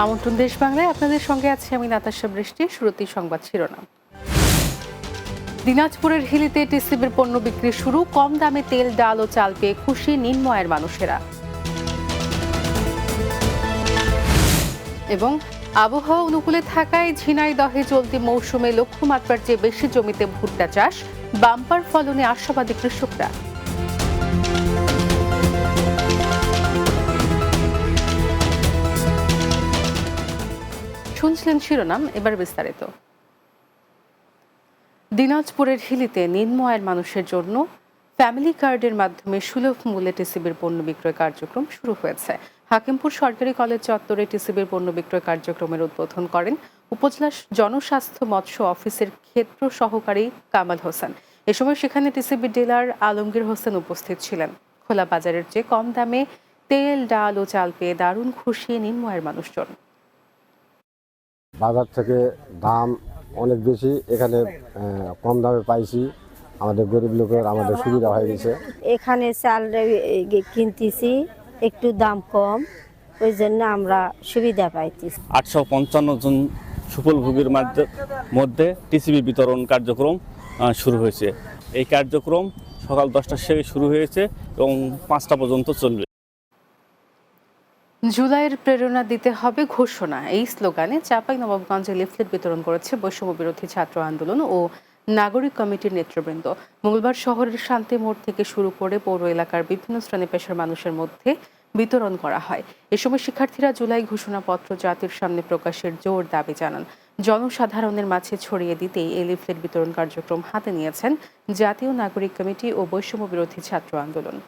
আমন্ত্রণ দেশ বাংলায়, আপনাদের সঙ্গে আছি আমি নাতাশা বৃষ্টি। শুরুতেই সংবাদ শিরোনাম। দিনাজপুরের হিলিতে টিসিবির পণ্য বিক্রি শুরু, কম দামে তেল, ডাল ও চাল পেয়ে খুশি নিম্নআয়ের মানুষেরা। এবং আবহাওয়া অনুকূলে থাকায় ঝিনাইদহে চলতি মৌসুমে লক্ষ্যমাত্রার চেয়ে বেশি জমিতে ভুট্টা চাষ, বাম্পার ফলনে আশাবাদী কৃষকরা। শুনছিলেন শিরোনাম, এবার বিস্তারিত। দিনাজপুরের হিলিতে নিম্ন আয়ের মানুষের জন্য ফ্যামিলি কার্ডের মাধ্যমে সুলভ মূল্যে টিসিবির পণ্য বিক্রয় কার্যক্রম শুরু হয়েছে। হাকিমপুর সরকারি কলেজ চত্বরে টিসিবির পণ্য বিক্রয় কার্যক্রমের উদ্বোধন করেন উপজেলা জনস্বাস্থ্য মৎস্য অফিসের ক্ষেত্র সহকারী কামাল হোসেন। এ সময় সেখানে টিসিবি ডিলার আলমগীর হোসেন উপস্থিত ছিলেন। খোলা বাজারের চেয়ে কম দামে তেল, ডাল ও চাল পেয়ে দারুণ খুশি নিম্ন আয়ের মানুষজন। বাজার থেকে দাম অনেক বেশি, এখানে কম দামে পাইছি। আমাদের গরিব লোকের আমাদের সুবিধা হয়ে গেছে। এখানে চাল কিনতেছি একটু দাম কম, ওই জন্য আমরা সুবিধা পাইতেছি। 855 জন সুফলভোগীর মধ্যে টিসিবি বিতরণ কার্যক্রম শুরু হয়েছে। এই কার্যক্রম সকাল 10টা থেকে শুরু হয়েছে এবং 5টা পর্যন্ত চলবে। জুলাইয়ের প্রেরণা দিতে হবে ঘোষণা, এই স্লোগানে চাঁপাইনবাবগঞ্জে লিফলেট বিতরণ করেছে বৈষম্য বিরোধী ছাত্র আন্দোলন ও নাগরিক কমিটির নেতৃবৃন্দ। মঙ্গলবার শহরের শান্তি মোড় থেকে শুরু করে পৌর এলাকার বিভিন্ন শ্রেণী পেশার মানুষের মধ্যে বিতরণ করা হয়। এ সময় শিক্ষার্থীরা জুলাই ঘোষণাপত্র জাতির সামনে প্রকাশের জোর দাবি জানান। জনসাধারণের মাঝে ছড়িয়ে দিতেই এই লিফলেট বিতরণ কার্যক্রম হাতে নিয়েছেন জাতীয় নাগরিক কমিটি ও বৈষম্য বিরোধী ছাত্র আন্দোলন।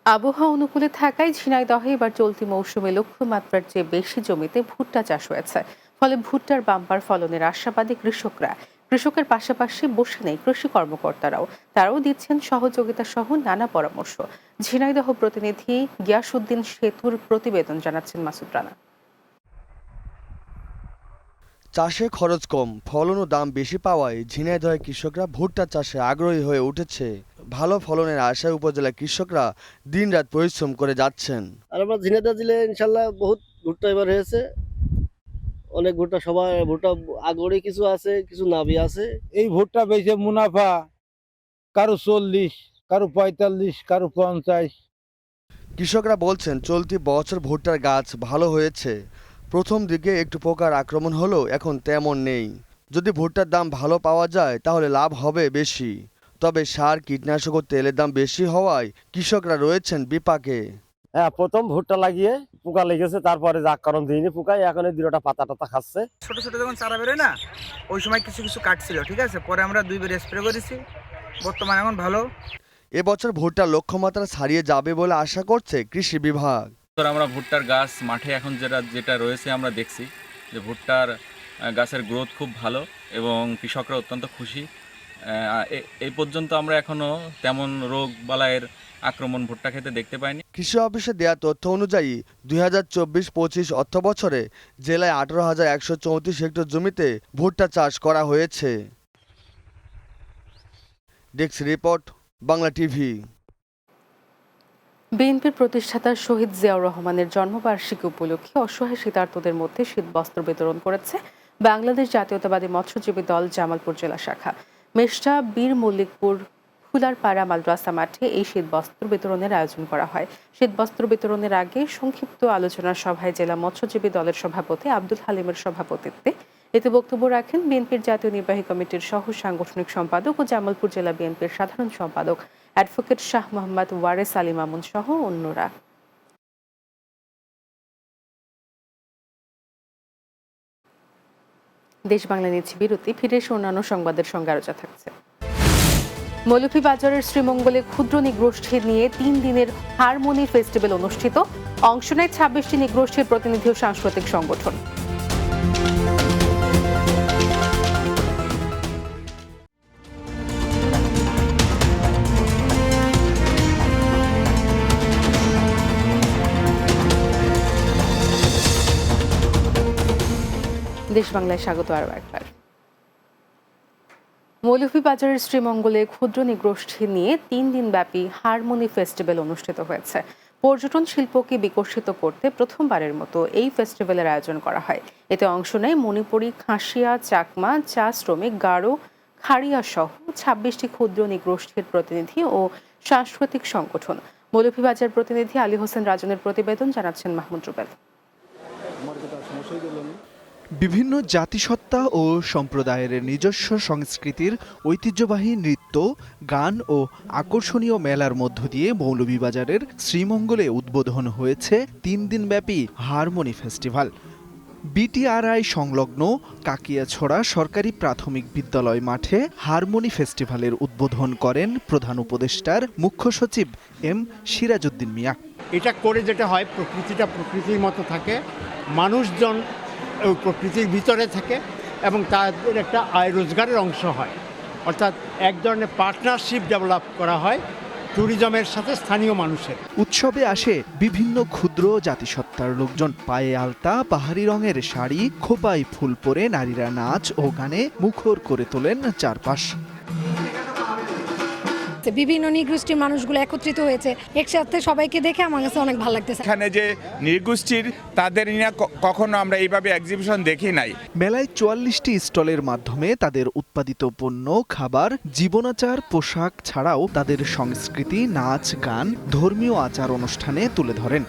আবহাওয়া অনুকূলে থাকায় ঝিনাইদহে এবার চলতি মৌসুমে লক্ষ্যমাত্রার চেয়ে বেশি জমিতে ভুট্টা চাষ হয়েছে। ফলে ভুট্টার বাম্পার ফলনের আশাবাদী কৃষকরা। কৃষকের পাশাপাশি বসে নেই কৃষি কর্মকর্তারাও, তারাও দিচ্ছেন সহযোগিতা সহ নানা পরামর্শ। ঝিনাইদহ প্রতিনিধি গিয়াসউদ্দিন সেতুর প্রতিবেদন, জানাচ্ছেন মাসুদ রানা। চাষে খরচ কম, ফলন ও দাম বেশি পাওয়ায় ঝিনাইদহের কৃষকরা ভুট্টা চাষে আগ্রহী হয়ে উঠেছে। ভালো ফলনের আশায় উপজেলার কৃষকরা দিনরাত পরিশ্রম করে যাচ্ছেন। আর আমরা ঝিনাইদহ জেলে ইনশাল্লাহ বহুত ভুট্টা এবার হয়েছে, অনেক ভুট্টা, সবার ভুট্টা আগরে কিছু আছে, কিছু নাবি আছে। এই ভুট্টা বেচে মুনাফা কারো 40, কারো 45, কারো 50। কৃষকরা বলছেন চলতি বছর ভুট্টার গাছ ভালো হয়েছে। প্রথম দিকে একটু পোকার আক্রমণ হলেও এখন তেমন নেই। যদি ভুট্টার দাম ভালো পাওয়া যায় তাহলে লাভ হবে বেশি। তবে সার, কীটনাশক ও তেলের দাম বেশি হওয়ায় কৃষকরা রয়েছেন বিপাকে। হ্যাঁ, প্রথম ভুট্টা লাগিয়ে পোকা লেগেছে, তারপরে যাক কারণ দিইনি পোকায়, এখন এই দুটোটা পাতা টাতা খাচ্ছে। ছোট ছোট যখন চারা বেরোয় না, ওই সময় কিছু কিছু কাটছিল, ঠিক আছে, পরে আমরা 2 বার স্প্রে করেছি, বর্তমানে এখন ভালো। এবছর ভুট্টার লক্ষ্যমাত্রা ছাড়িয়ে যাবে বলে আশা করছে কৃষি বিভাগ। আমরা ভুট্টার গাছ মাঠে এখন যেটা রয়েছে আমরা দেখছি যে ভুট্টার গাছের গ্রোথ খুব ভালো এবং কৃষকরা অত্যন্ত খুশি। এই পর্যন্ত আমরা এখনো তেমন রোগ বালাইয়ের আক্রমণ ভুট্টা খেতে দেখতে পাইনি। কৃষি অফিসে দেওয়া তথ্য অনুযায়ী 2024-25 অর্থ বছরে জেলায় 18,134 হেক্টর জমিতে ভুট্টা চাষ করা হয়েছে। Desk report, Bangla TV. বিএনপির প্রতিষ্ঠাতা শহীদ জিয়াউর রহমানের জন্মবার্ষিকী উপলক্ষে অসহায় শীতার্তদের মধ্যে শীতবস্ত্র বিতরণ করেছে বাংলাদেশ জাতীয়তাবাদী মৎস্যজীবী দল জামালপুর জেলা শাখা। মেষ্টা বীর মল্লিকপুর ফুলারপাড়া মাদ্রাসা মাঠে এই শীতবস্ত্র বিতরণের আয়োজন করা হয়। শীতবস্ত্র বিতরণের আগে সংক্ষিপ্ত আলোচনা সভায় জেলা মৎস্যজীবী দলের সভাপতি আব্দুল হালিমের সভাপতিত্বে এতে বক্তব্য রাখেন বিএনপির জাতীয় নির্বাহী কমিটির সহ সাংগঠনিক সম্পাদক ও জামালপুর জেলা বিএনপির সাধারণ সম্পাদক অ্যাডভোকেট শাহ মোহাম্মদ ওয়ারেস আলী মামুন সহ অন্যরা। দেশ বাংলা নিচ্ছে বিরতি, ফিরে এসে অন্যান্য সংবাদের সঙ্গে আলোচনা থাকছে। মৌলভীবাজারের শ্রীমঙ্গলে ক্ষুদ্র নিগোষ্ঠী নিয়ে 3 দিনের হারমোনি ফেস্টিভ্যাল অনুষ্ঠিত। অংশ নেয় 26টি নিগোষ্ঠীর প্রতিনিধি ও সাংস্কৃতিক সংগঠন। দেশ বাংলায় স্বাগত আরও একবার। মৌলভীবাজারের শ্রীমঙ্গলে ক্ষুদ্র নিগোষ্ঠী নিয়ে 3 দিনব্যাপী হারমোনি ফেস্টিভ্যাল অনুষ্ঠিত হয়েছে। পর্যটন শিল্পকে বিকশিত করতে প্রথমবারের মতো এই ফেস্টিভ্যালের আয়োজন করা হয়। এতে অংশ নেয় মণিপুরী, খাসিয়া, চাকমা, চা শ্রমিক, গারো, খাড়িয়া সহ ২৬টি ক্ষুদ্র নৃগোষ্ঠীর প্রতিনিধি ও সাংস্কৃতিক সংগঠন। মৌলভীবাজার প্রতিনিধি আলী হোসেন রাজনের প্রতিবেদন, জানাচ্ছেন মাহমুদ রুবেল। বিভিন্ন জাতিসত্তা ও সম্প্রদায়ের নিজস্ব সংস্কৃতির ঐতিহ্যবাহী নৃত্য, গান ও আকর্ষণীয় মেলার মধ্য দিয়ে মৌলভীবাজারের শ্রীমঙ্গলে উদ্বোধন হয়েছে ৩ দিনব্যাপী হারমোনি ফেস্টিভ্যাল। বিটিআরআই সংলগ্ন কাকিয়াছড়া সরকারি প্রাথমিক বিদ্যালয় মাঠে হারমোনি ফেস্টিভ্যালের উদ্বোধন করেন প্রধান উপদেষ্টার মুখ্য সচিব এম সিরাজউদ্দিন মিয়া। এটা করে যেটা হয়, প্রকৃতিটা প্রকৃতির মতো থাকে, মানুষজন ওই প্রকৃতির ভিতরে থাকে এবং তাদের একটা আয় রোজগারের অংশ হয়। অর্থাৎ এক ধরনের পার্টনারশিপ ডেভেলপ করা হয় ট্যুরিজমের সাথে স্থানীয় মানুষের। উৎসবে আসে বিভিন্ন ক্ষুদ্র জাতিসত্তার লোকজন। পায়ে আলতা, পাহাড়ি রঙের শাড়ি, খোপায় ফুল পরে নারীরা নাচ ও গানে মুখর করে তোলেন চারপাশ। বিভিন্ন নৃগোষ্ঠীর মানুষগুলো একত্রিত হয়েছে, একসাথে সবাইকে দেখে আমার কাছে অনেক ভালো লাগতেছে। এখানে যে নৃগোষ্ঠীর, তাদের নিয়ে কখনো আমরা এইভাবে এক্সিবিশন দেখি নাই। মেলায় ৪৪টি স্টলের মাধ্যমে তাদের উৎপাদিত পণ্য, খাবার, জীবনাচার, পোশাক ছাড়াও তাদের সংস্কৃতি, নাচ, গান, ধর্মীয় আচার অনুষ্ঠানে তুলে ধরেন।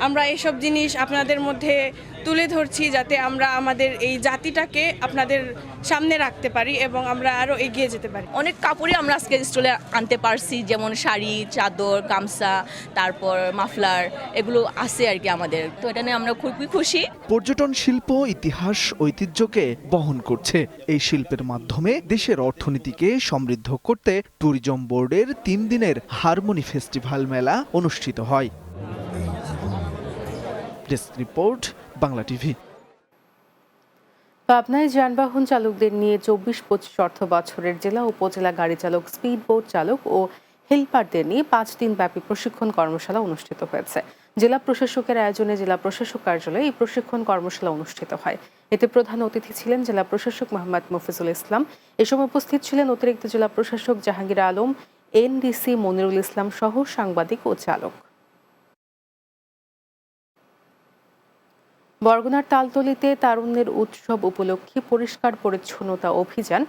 আমরা এসব জিনিস আপনাদের মধ্যে তুলে ধরছি যাতে আমরা আমাদের এই জাতিটাকে আপনাদের সামনে রাখতে পারি এবং আমরা আরো এগিয়ে যেতে পারি। অনেক কাপড়ই আমরা আজকে স্টলে আনতে পারছি, যেমন শাড়ি, চাদর, গামছা, তারপর মাফলার, এগুলো আছে আর কি আমাদের। তো এটা নিয়ে আমরা খুবই খুশি। পর্যটন শিল্প ইতিহাস, ঐতিহ্যকে বহন করছে। এই শিল্পের মাধ্যমে দেশের অর্থনীতিকে সমৃদ্ধ করতে ট্যুরিজম বোর্ডের ৩ দিনের হারমোনি ফেস্টিভ্যাল মেলা অনুষ্ঠিত হয়। Desk report, Bangla TV. পাবনায় যানবাহন চালকদের নিয়ে ২৪-২৫ অর্থ বছরের জেলা উপজেলা গাড়ি চালক, স্পিড বোট চালক ও হেলপারদের নিয়ে ৫ দিন ব্যাপী প্রশিক্ষণ কর্মশালা অনুষ্ঠিত হয়েছে। জেলা প্রশাসকের আয়োজনে জেলা প্রশাসক কার্যালয়ে এই প্রশিক্ষণ কর্মশালা অনুষ্ঠিত হয়। এতে প্রধান অতিথি ছিলেন জেলা প্রশাসক মোহাম্মদ মফিজুল ইসলাম। এ সময় উপস্থিত ছিলেন অতিরিক্ত জেলা প্রশাসক জাহাঙ্গীর আলম, এনডিসি মনিরুল ইসলাম সহ সাংবাদিক ও চালক। বরগুনার তালতলীতে তারুণ্যের উৎসব উপলক্ষে পরিষ্কার পরিচ্ছন্নতা অভিযান,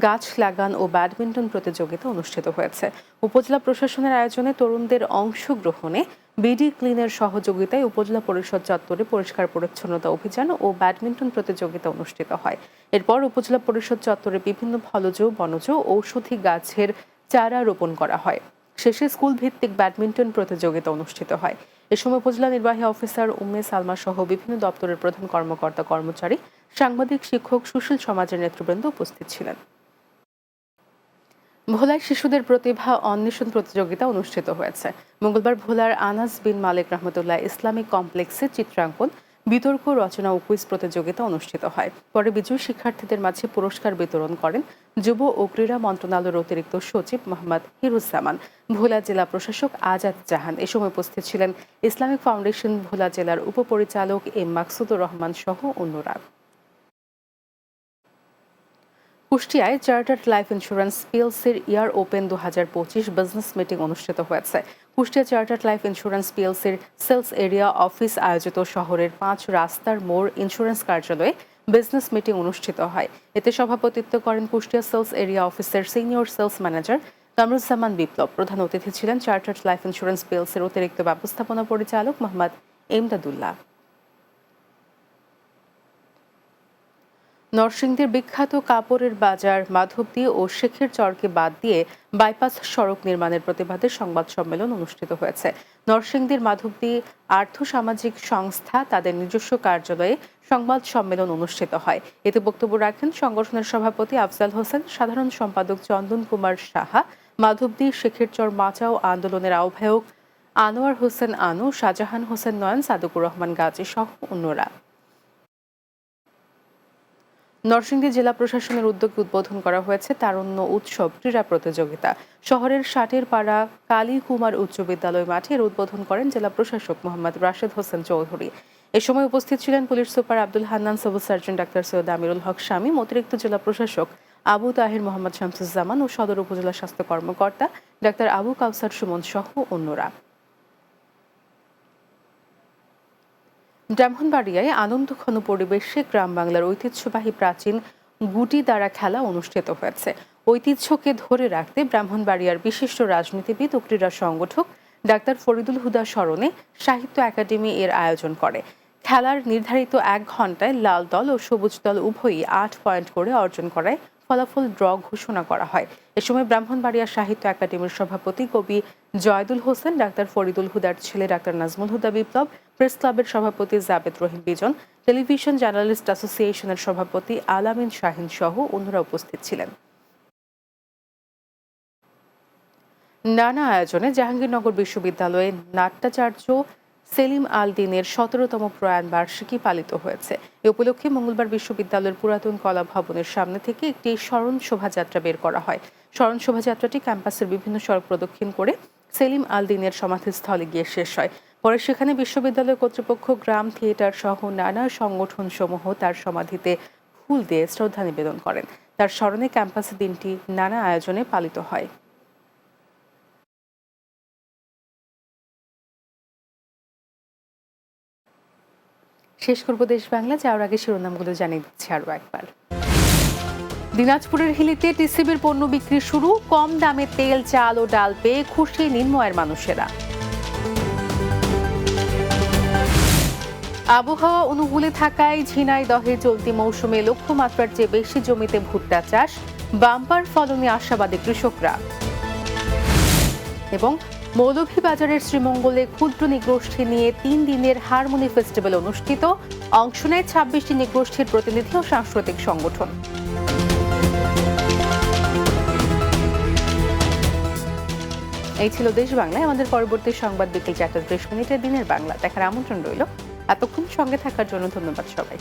গাছ লাগান ও ব্যাডমিন্টন প্রতিযোগিতা অনুষ্ঠিত হয়েছে। উপজেলা প্রশাসনের আয়োজনে তরুণদের অংশগ্রহণে বিডি ক্লিনের সহযোগিতায় উপজেলা পরিষদ চত্বরে পরিষ্কার পরিচ্ছন্নতা অভিযান ও ব্যাডমিন্টন প্রতিযোগিতা অনুষ্ঠিত হয়। এরপর উপজেলা পরিষদ চত্বরে বিভিন্ন ফলজ, বনজ, ঔষধি গাছের চারা রোপণ করা হয়। শেষে স্কুল ভিত্তিক ব্যাডমিন্টন প্রতিযোগিতা অনুষ্ঠিত হয়। এ সময় উপজেলা নির্বাহী অফিসার উম্মে সালমা সহ বিভিন্ন দপ্তরের প্রধান কর্মকর্তা, কর্মচারী, সাংবাদিক, শিক্ষক, সুশীল সমাজের নেতৃবৃন্দ উপস্থিত ছিলেন। ভোলায় শিশুদের প্রতিভা অন্বেষণ প্রতিযোগিতা অনুষ্ঠিত হয়েছে। মঙ্গলবার ভোলার আনাস বিন মালিক রহমতুল্লাহ ইসলামিক কমপ্লেক্সে চিত্রাঙ্কন, বিতর্ক, রচনা ও কুইজ প্রতিযোগিতা অনুষ্ঠিত হয়। পরে বিজয়ী শিক্ষার্থীদের মাঝে পুরস্কার বিতরণ করেন যুব ও ক্রীড়া মন্ত্রণালয়ের অতিরিক্ত সচিব মোহাম্মদ হিরুজ্জামান, ভোলা জেলা প্রশাসক আজাদ জাহান। এ সময় উপস্থিত ছিলেন ইসলামিক ফাউন্ডেশন ভোলা জেলার উপপরিচালক এম মাকসুদুর রহমান সহ অন্যরা। কুষ্টিয়ায় চার্টার্ড লাইফ ইন্স্যুরেন্স পিএলসির ইয়ার ওপেন ২০২৫ বিজনেস মিটিং অনুষ্ঠিত হয়েছে। কুষ্টিয়া চার্টার্ড লাইফ ইন্স্যুরেন্স পিএলসির সেলস এরিয়া অফিস আয়োজিত শহরের ৫ রাস্তার মোড় ইন্স্যুরেন্স কার্যালয়ে বিজনেস মিটিং অনুষ্ঠিত হয়। এতে সভাপতিত্ব করেন কুষ্টিয়া সেলস এরিয়া অফিসের সিনিয়র সেলস ম্যানেজার কামরুজ্জামান বিপ্লব। প্রধান অতিথি ছিলেন চার্টার্ড লাইফ ইন্স্যুরেন্স পিএলসির অতিরিক্ত ব্যবস্থাপনা পরিচালক মোহাম্মদ এমদাদুল্লাহ। নরসিংদীর বিখ্যাত কাপড়ের বাজার মাধবদী ও শেখের চরকে বাদ দিয়ে বাইপাস সড়ক নির্মাণের প্রতিবাদে সংবাদ সম্মেলন অনুষ্ঠিত হয়েছে। নরসিংদীর মাধবদী আর্থ সামাজিক সংস্থা তাদের নিজস্ব কার্যালয়ে সংবাদ সম্মেলন অনুষ্ঠিত হয়। এতে বক্তব্য রাখেন সংগঠনের সভাপতি আফজাল হোসেন, সাধারণ সম্পাদক চন্দন কুমার সাহা, মাধবদী শেখের চর বাঁচাও আন্দোলনের আহ্বায়ক আনোয়ার হোসেন আনু, শাহজাহান হোসেন নয়ন, সাদুকুর রহমান গাজী সহ অন্যরা। নরসিংদী জেলা প্রশাসনের উদ্যোগে উদ্বোধন করা হয়েছে তারুণ্য উৎসব ক্রীড়া প্রতিযোগিতা। শহরের ষাটের পাড়া কালী কুমার উচ্চ বিদ্যালয় মাঠে এর উদ্বোধন করেন জেলা প্রশাসক মোহাম্মদ রাশেদ হোসেন চৌধুরী। এ সময় উপস্থিত ছিলেন police super Abdul Hannan, civil surgeon doctor Syed Amirul Haque Shamim, অতিরিক্ত জেলা প্রশাসক আবু তাহির মোহাম্মদ শামসুজ্জামান ও সদর উপজেলা স্বাস্থ্য কর্মকর্তা ডাক্তার আবু কাউসার সুমন সহ অন্যরা। ব্রাহ্মণবাড়িয়ায় আনন্দঘন পরিবেশে গ্রাম বাংলার ঐতিহ্যবাহী প্রাচীন গুটি দ্বারা খেলা অনুষ্ঠিত হয়েছে। ঐতিহ্যকে ধরে রাখতে ব্রাহ্মণবাড়িয়ার বিশিষ্ট রাজনীতিবিদ ও ক্রীড়া সংগঠক ডাক্তার ফরিদুল হুদা স্মরণে সাহিত্য একাডেমি এর আয়োজন করে। খেলার নির্ধারিত 1 ঘন্টায় লাল দল ও সবুজ দল উভয়ই 8 পয়েন্ট করে অর্জন করায় ফলাফল ড্র ঘোষণা করা হয়। এ সময় ব্রাহ্মণবাড়িয়া সাহিত্য একাডেমির সভাপতি কবি জয়দুল হোসেন, ডাক্তার ফরিদুল হুদার ছেলে ডাক্তার নাজমুল হুদা বিপ্লব, প্রেস ক্লাবের সভাপতি জাবেদ রহিম বিজন, টেলিভিশন জার্নালিস্ট অ্যাসোসিয়েশনের সভাপতি আলামিন শাহিন সহ অন্যরা উপস্থিত ছিলেন। নানা আয়োজনে জাহাঙ্গীরনগর বিশ্ববিদ্যালয়ে নাট্যাচার্য সেলিম আল দিনের 17তম প্রয়াণ বার্ষিকী পালিত হয়েছে। এ উপলক্ষে মঙ্গলবার বিশ্ববিদ্যালয়ের পুরাতন কলা ভবনের সামনে থেকে একটি স্মরণ শোভাযাত্রা বের করা হয়। স্মরণ শোভাযাত্রাটি ক্যাম্পাসের বিভিন্ন সড়ক প্রদক্ষিণ করে সেলিম আল দিনের সমাধিস্থলে গিয়ে শেষ হয়। পরে সেখানে বিশ্ববিদ্যালয় কর্তৃপক্ষ, গ্রাম থিয়েটার সহ নানা সংগঠন সমূহ তার সমাধিতে ফুল দিয়ে শ্রদ্ধা নিবেদন করেন। তার স্মরণে ক্যাম্পাসে দিনটি নানা আয়োজনে পালিত হয়। শেষ করব দেশ বাংলা, যাওয়ার আগে শিরোনামগুলো জানিয়ে দিচ্ছি আরও একবার। দিনাজপুরের হিলিতে টিসিবির পণ্য বিক্রি শুরু, কম দামে তেল, চাল ও ডাল পেয়ে খুশি নির্ময়ের মানুষেরা। আবহাওয়া অনুকূলে থাকায় ঝিনাইদহে চলতি মৌসুমে লক্ষ্যমাত্রার চেয়ে বেশি জমিতে ভুট্টা চাষ, বাম্পার ফলনে আশাবাদী কৃষকরা। এবং মৌলভীবাজারের শ্রীমঙ্গলে ক্ষুদ্র নৃগোষ্ঠী নিয়ে 3 দিনের হারমোনি ফেস্টিভ্যাল অনুষ্ঠিত, অংশ নেয় 26টি নৃগোষ্ঠীর প্রতিনিধি ও সাংস্কৃতিক সংগঠন। এই ছিল দেশ বাংলায়। আমাদের পরবর্তী সংবাদ বিকেল 4:30 দিনের বাংলা দেখার আমন্ত্রণ রইল। এতক্ষণ সঙ্গে থাকার জন্য ধন্যবাদ সবাই।